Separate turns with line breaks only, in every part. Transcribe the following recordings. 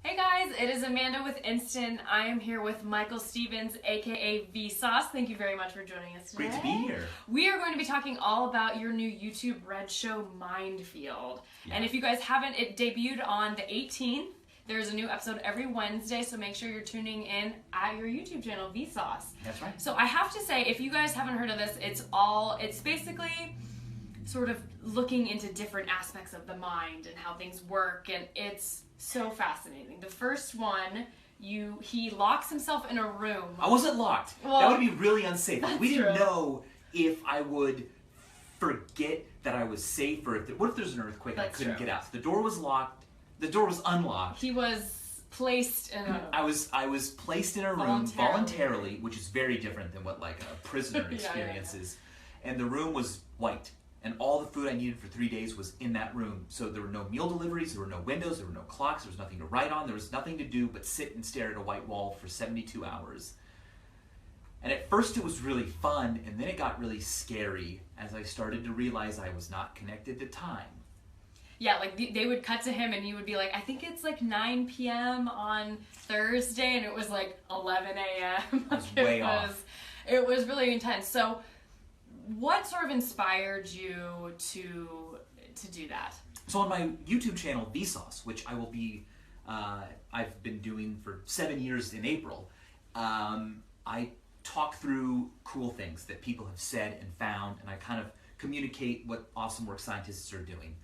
Hey guys, it is Amanda with Instant. I am here with Michael Stevens, aka Vsauce. Thank you very much for joining us today.
Great to be here.
We are going to be talking all about your new YouTube Red show, Mindfield. Yeah. And if you guys haven't, it debuted on the 18th. There's a new episode every Wednesday, so make sure you're tuning in at your YouTube channel, Vsauce.
That's right.
So I have to say, if you guys haven't heard of this, it's basically sort of looking into different aspects of the mind and how things work, and it's so fascinating. The first one, he locks himself in a room.
I wasn't locked.
Well,
that would be really unsafe. We didn't
true.
know if I would forget that I was safe, or what if there's an earthquake and I couldn't get out. So the door was locked. The door was unlocked.
He was placed in a...
I was placed in a room voluntarily, which is very different than what like a prisoner experiences. Yeah. And the room was white. And all the food I needed for 3 days was in that room. So there were no meal deliveries, there were no windows, there were no clocks, there was nothing to write on, there was nothing to do but sit and stare at a white wall for 72 hours. And at first it was really fun, and then it got really scary as I started to realize I was not connected to time.
Yeah, like they would cut to him and he would be like, I think it's like 9 p.m. on Thursday, and it was like 11 a.m.
It was way off.
It was really intense. So what sort of inspired you to do that?
So on my YouTube channel, Vsauce, which I will be, I've been doing for 7 years in April, I talk through cool things that people have said and found, and I kind of communicate what awesome work scientists are doing.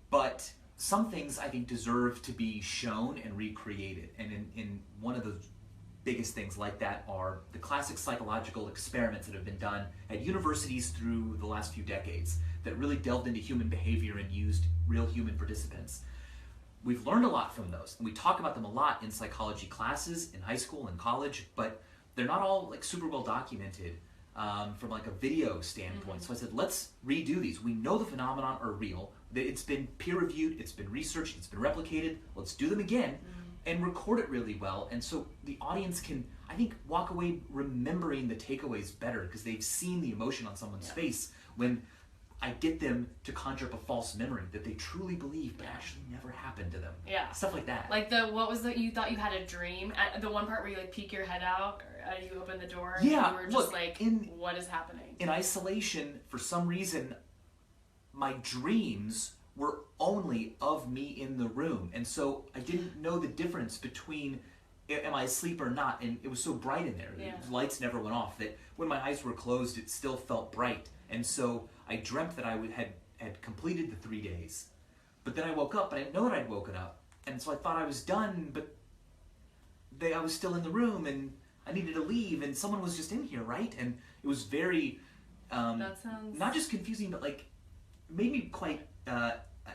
But some things I think deserve to be shown and recreated, and in one of those biggest things like that are the classic psychological experiments that have been done at universities through the last few decades that really delved into human behavior and used real human participants. We've learned a lot from those, and we talk about them a lot in psychology classes in high school and college, but they're not all like super well documented from like a video standpoint. So I said, let's redo these. We know the phenomenon are real, that it's been peer-reviewed, it's been researched, it's been replicated. Let's do them again. And record it really well, and so the audience can, I think, walk away remembering the takeaways better because they've seen the emotion on someone's face when I get them to conjure up a false memory that they truly believe but actually never happened to them.
Yeah.
Stuff like that.
Like you thought you had a dream? The one part where you like peek your head out, or you open the door, and you were just what is happening? In isolation,
for some reason, my dreams were only of me in the room, and so I didn't know the difference between am I asleep or not, and it was so bright in there. The lights never went off, that when my eyes were closed it still felt bright, and so I dreamt that I had completed the 3 days, but then I woke up and I didn't know that I'd woken up, and so I thought I was done, but I was still in the room and I needed to leave, and someone was just in here, right? And it was very
that sounds...
not just confusing, but like made me quite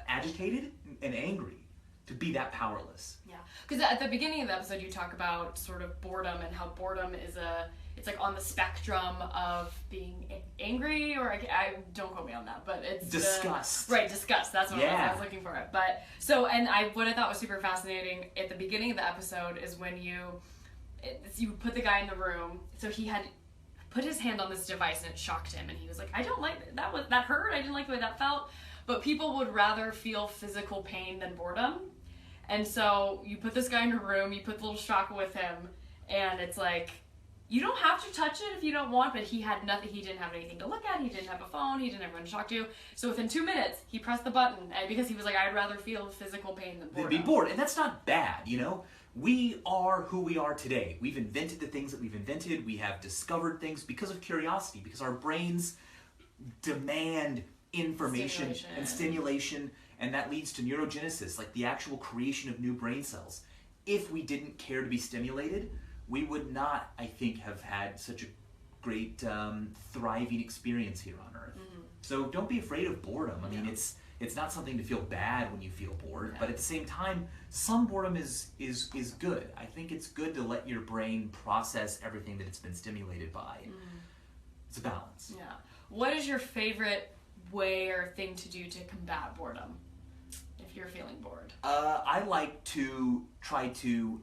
agitated and angry to be that powerless.
Yeah, because at the beginning of the episode you talk about sort of boredom and how boredom is it's like on the spectrum of being angry, or I don't quote me on that, but it's
disgust.
Right, disgust. That's what I was looking for. But so, and what I thought was super fascinating at the beginning of the episode is when you put the guy in the room. So he had put his hand on this device and it shocked him, and he was like, I don't like that hurt. I didn't like the way that felt. But people would rather feel physical pain than boredom. And so you put this guy in a room, you put the little shock with him, and it's like, you don't have to touch it if you don't want, but he had nothing. He didn't have anything to look at. He didn't have a phone. He didn't have anyone to talk to. So within 2 minutes, he pressed the button, and because he was like, I'd rather feel physical pain than boredom.
Be bored, and that's not bad, you know? We are who we are today. We've invented the things that we've invented. We have discovered things because of curiosity, because our brains demand information and stimulation, and that leads to neurogenesis, like the actual creation of new brain cells. If we didn't care to be stimulated, we would not, I think, have had such a great thriving experience here on Earth. So don't be afraid of boredom. I mean, it's not something to feel bad when you feel bored, but at the same time, some boredom is good. I think it's good to let your brain process everything that it's been stimulated by. It's a balance.
Yeah. What is your favorite way or thing to do to combat boredom if you're feeling bored?
I like to try to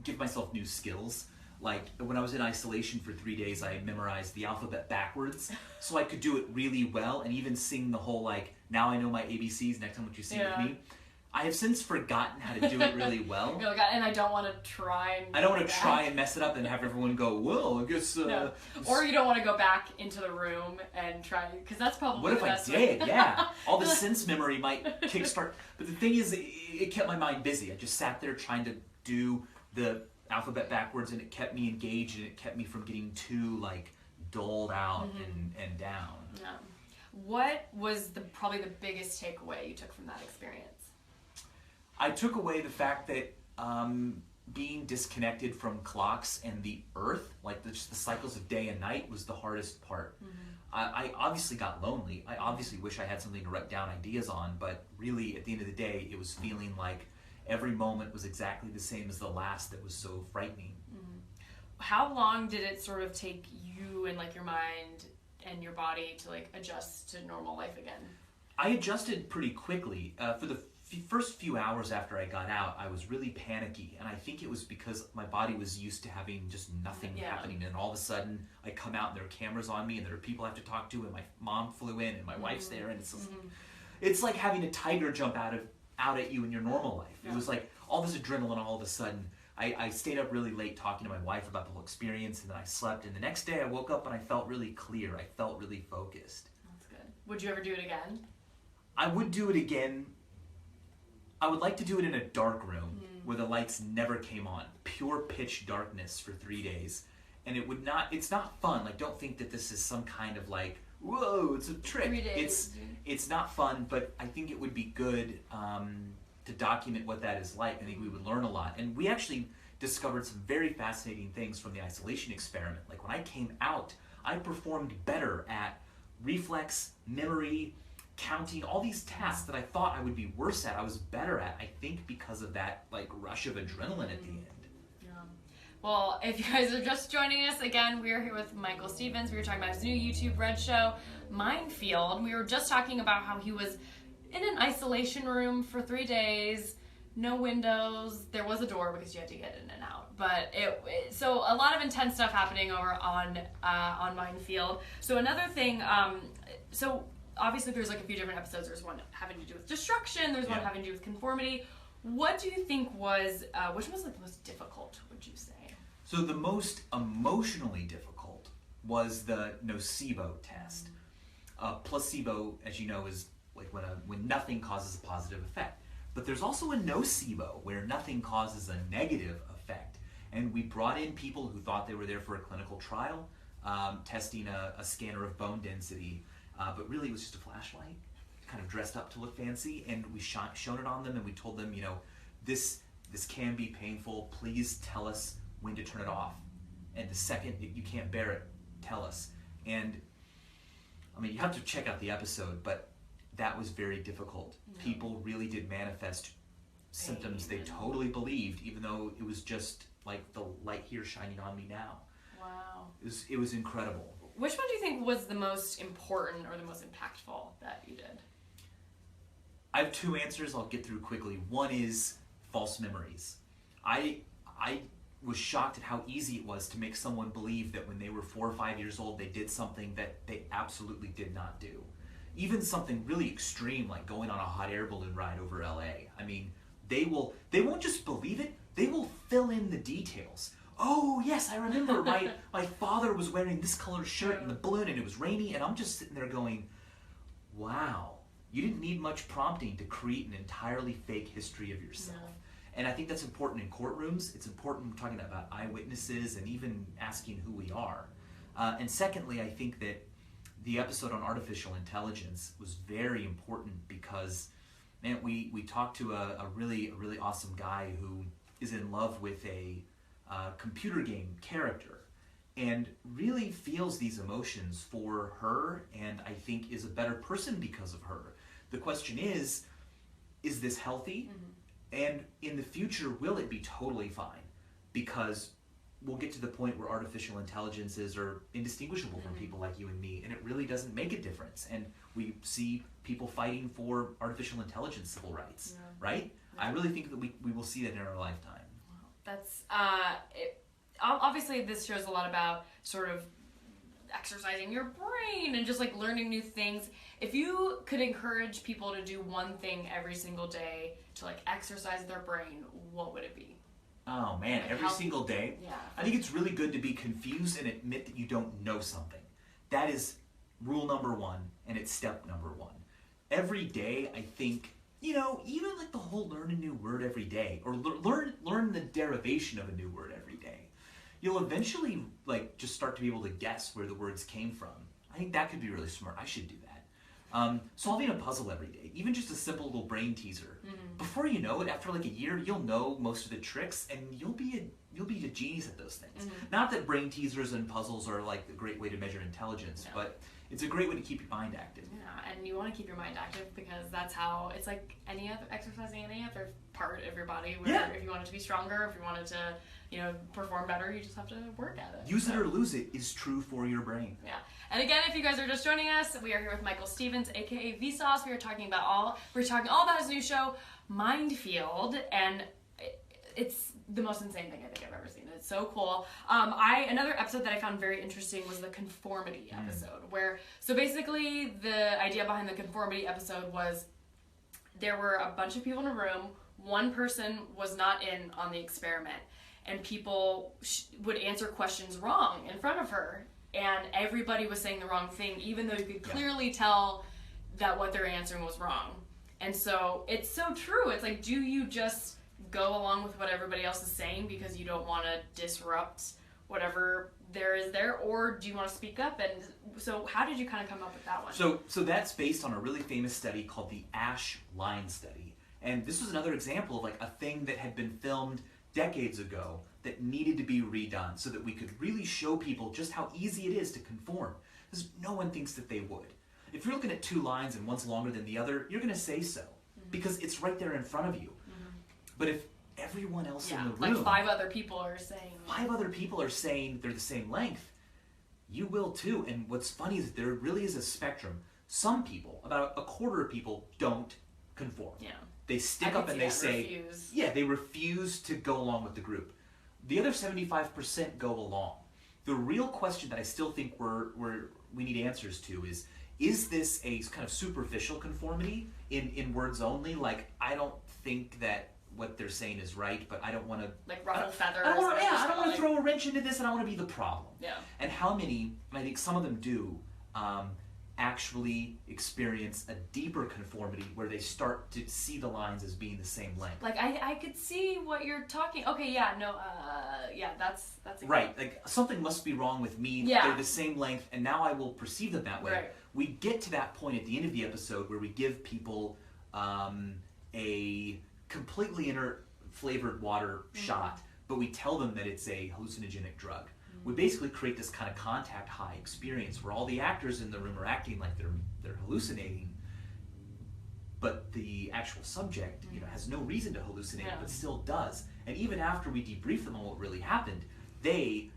give myself new skills. Like when I was in isolation for 3 days, I memorized the alphabet backwards so I could do it really well, and even sing the whole like, now I know my ABCs, next time what you sing with me. I have since forgotten how to do it really well.
You're like, and I don't want to try.
I don't want to try and mess it up and have everyone go, well, I guess...
No. Or you don't want to go back into the room and try, because that's probably
what
the best
way. What if I did? Yeah. All the sense memory might kickstart. But the thing is, it kept my mind busy. I just sat there trying to do the alphabet backwards, and it kept me engaged, and it kept me from getting too, like, doled out and down.
Yeah. What was probably the biggest takeaway you took from that experience?
I took away the fact that being disconnected from clocks and the earth, like just the cycles of day and night, was the hardest part. I obviously got lonely. I obviously wish I had something to write down ideas on, but really at the end of the day, it was feeling like every moment was exactly the same as the last that was so frightening.
How long did it sort of take you and like your mind and your body to like adjust to normal life again?
I adjusted pretty quickly. For the first few hours after I got out, I was really panicky, and I think it was because my body was used to having just nothing happening, and all of a sudden I come out and there are cameras on me and there are people I have to talk to, and my mom flew in and my wife's there, and it's like having a tiger jump out at you in your normal life. It was like all this adrenaline all of a sudden. I stayed up really late talking to my wife about the whole experience, and then I slept, and the next day I woke up and I felt really clear. I felt really focused.
That's good. Would you ever do it again?
I would do it again. I would like to do it in a dark room where the lights never came on. Pure pitch darkness for 3 days. And it's not fun. Like, don't think that this is some kind of like, whoa, it's a trick.
3 days.
It's not fun, but I think it would be good to document what that is like. I think we would learn a lot. And we actually discovered some very fascinating things from the isolation experiment. Like when I came out, I performed better at reflex, memory, counting, all these tasks that I thought I would be worse at, I was better at, I think because of that like rush of adrenaline at the end.
Yeah. Well, if you guys are just joining us, again, we are here with Michael Stevens. We were talking about his new YouTube Red show, Mindfield. We were just talking about how he was in an isolation room for 3 days, no windows. There was a door because you had to get in and out. But so a lot of intense stuff happening over on Mindfield. So another thing, so obviously there's like a few different episodes. There's one having to do with destruction. There's one having to do with conformity. What do you think was, which was like the most difficult, would you say?
So the most emotionally difficult was the nocebo test. Placebo, as you know, is like when nothing causes a positive effect. But there's also a nocebo, where nothing causes a negative effect. And we brought in people who thought they were there for a clinical trial, testing a scanner of bone density, but really it was just a flashlight, kind of dressed up to look fancy, and we shown it on them, and we told them, you know, this can be painful, please tell us when to turn it off. And the second you can't bear it, tell us. And I mean, you have to check out the episode, but that was very difficult. Yeah. People really did manifest symptoms they totally believed, even though it was just like the light here shining on me now.
Wow.
It was incredible.
Which one do you think was the most important or the most impactful that you did?
I have two answers I'll get through quickly. One is false memories. I was shocked at how easy it was to make someone believe that when they were 4 or 5 years old, they did something that they absolutely did not do. Even something really extreme like going on a hot air balloon ride over LA. I mean, they won't just believe it, they will fill in the details. Oh yes, I remember my father was wearing this color shirt in the balloon and it was rainy, and I'm just sitting there going, wow, you didn't need much prompting to create an entirely fake history of yourself. Yeah. And I think that's important in courtrooms. It's important talking about eyewitnesses and even asking who we are. And secondly, I think that the episode on artificial intelligence was very important because, man, we talked to a really awesome guy who is in love with a computer game character and really feels these emotions for her, and I think is a better person because of her. The question is this healthy? Mm-hmm. And in the future, will it be totally fine? Because we'll get to the point where artificial intelligences are indistinguishable from people like you and me, and it really doesn't make a difference. And we see people fighting for artificial intelligence civil rights, right? Yeah. I really think that we will see that in our lifetime.
Wow. That's obviously this shows a lot about sort of exercising your brain and just like learning new things. If you could encourage people to do one thing every single day to like exercise their brain, what would it be?
Oh man, like every single day?
Yeah.
I think it's really good to be confused and admit that you don't know something. That is rule number one, and it's step number one. Every day, I think, you know, even like the whole learn a new word every day, or learn the derivation of a new word every day, you'll eventually like just start to be able to guess where the words came from. I think that could be really smart. I should do that. Solving a puzzle every day, even just a simple little brain teaser. Before you know it, after like a year, you'll know most of the tricks, and you'll be a genius at those things. Not that brain teasers and puzzles are like a great way to measure intelligence, but it's a great way to keep your mind active.
Yeah, and you want to keep your mind active because that's how it's like any other exercising any other part of your body. Where if you want it to be stronger, if you want it to, you know, perform better, you just have to work at it.
Use it or lose it is true for your brain.
Yeah. And again, if you guys are just joining us, we are here with Michael Stevens, aka Vsauce. We're talking all about his new show, Mindfield, and it's the most insane thing I think I've ever seen. It's so cool. Another episode that I found very interesting was the Conformity episode, so basically the idea behind the Conformity episode was there were a bunch of people in a room. One person was not in on the experiment, and people would answer questions wrong in front of her, and everybody was saying the wrong thing, even though you could clearly tell that what they're answering was wrong. And so it's so true. It's like, do you just go along with what everybody else is saying because you don't want to disrupt whatever there is there, or do you want to speak up? And so how did you kind of come up with that one?
So that's based on a really famous study called the Ash Line Study. And this was another example of like a thing that had been filmed decades ago that needed to be redone so that we could really show people just how easy it is to conform. Because no one thinks that they would. If you're looking at two lines and one's longer than the other, you're going to say so because it's right there in front of you. But if everyone else in the room,
like five other people are saying
they're the same length, you will too. And what's funny is that there really is a spectrum. Some people, about a quarter of people, don't conform.
Yeah.
They stick up and they say, they refuse to go along with the group. The other 75% go along. The real question that I still think we need answers to is this a kind of superficial conformity in words only? Like, I don't think that what they're saying is right, but I don't want to
like ruffle feathers.
I don't want to throw a wrench into this, and I want to be the problem.
Yeah.
And how many? I think some of them do actually experience a deeper conformity where they start to see the lines as being the same length.
Like I could see what you're talking. Okay, that's
right. Like something must be wrong with me.
Yeah.
They're the same length, and now I will perceive them that way.
Right.
We get to that point at the end of the episode where we give people a completely inert flavored water shot, but we tell them that it's a hallucinogenic drug. We basically create this kind of contact high experience where all the actors in the room are acting like they're hallucinating, but the actual subject, has no reason to hallucinate, but still does. And even after we debrief them on what really happened, they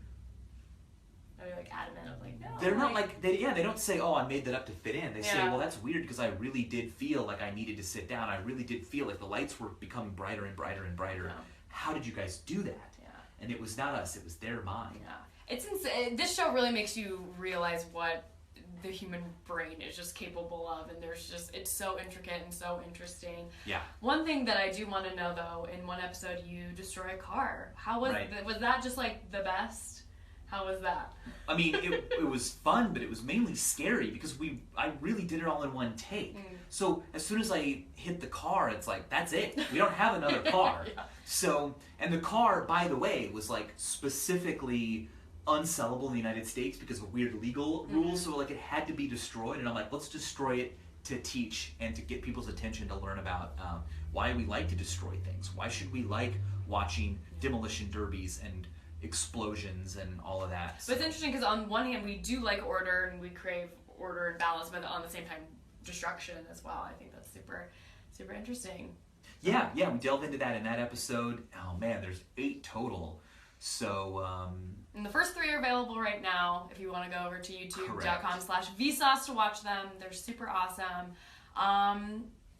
like adamant of like, no.
They're not they don't say, oh, I made that up to fit in. They say, well, that's weird because I really did feel like I needed to sit down. I really did feel like the lights were becoming brighter and brighter and brighter.
Yeah.
How did you guys do that?
Yeah.
And it was not us, it was their mind.
Yeah. It's insane. This show really makes you realize what the human brain is just capable of, and it's so intricate and so interesting.
Yeah. One
thing that I do want to know though, in one episode you destroy a car. How was was that just like the best? How was that?
I mean, it was fun, but it was mainly scary because I really did it all in one take. So as soon as I hit the car, it's like, that's it. We don't have another car. So, and the car, by the way, was like specifically unsellable in the United States because of weird legal rules. So like it had to be destroyed, and I'm like, let's destroy it to teach and to get people's attention to learn about why we like to destroy things. Why should we like watching demolition derbies and explosions and all of that?
But it's interesting because on one hand we do like order and we crave order and balance, but on the same time destruction as well. I think that's super, super interesting.
Yeah, we delve into that in that episode. Oh man, there's 8 total. So
and the first 3 are available right now if you want to go over to youtube.com/Vsauce to watch them. They're super awesome.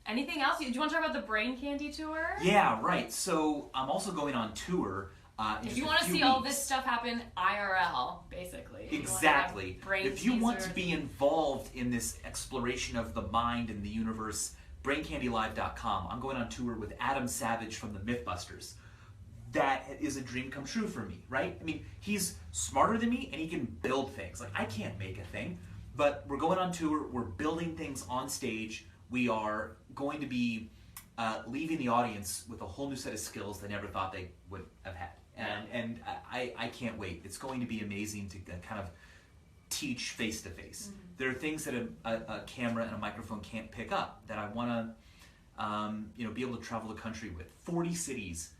Anything else? Do you want to talk about the Brain Candy tour?
Yeah, right. So I'm also going on tour.
If you want to see all this stuff happen IRL, basically.
Exactly. If you want to be involved in this exploration of the mind and the universe, braincandylive.com. I'm going on tour with Adam Savage from the Mythbusters. That is a dream come true for me, right? I mean, he's smarter than me and he can build things. Like, I can't make a thing, but we're going on tour, we're building things on stage. We are going to be leaving the audience with a whole new set of skills they never thought they would have had. And I can't wait. It's going to be amazing to kind of teach face to face. There are things that a camera and a microphone can't pick up that I want to be able to travel the country with. 40 cities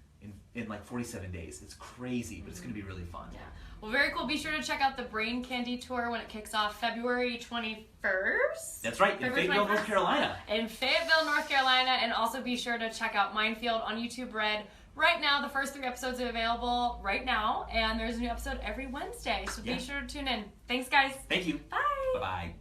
in like 47 days. It's crazy, but it's going to be really fun.
Yeah. Well, very cool. Be sure to check out the Brain Candy Tour when it kicks off February 21st.
That's right, in Fayetteville, North Carolina.
In Fayetteville, North Carolina. And also be sure to check out Mindfield on YouTube Red. Right now, the first 3 episodes are available right now, and there's a new episode every Wednesday, so be sure to tune in. Thanks, guys.
Thank you.
Bye.
Bye-bye.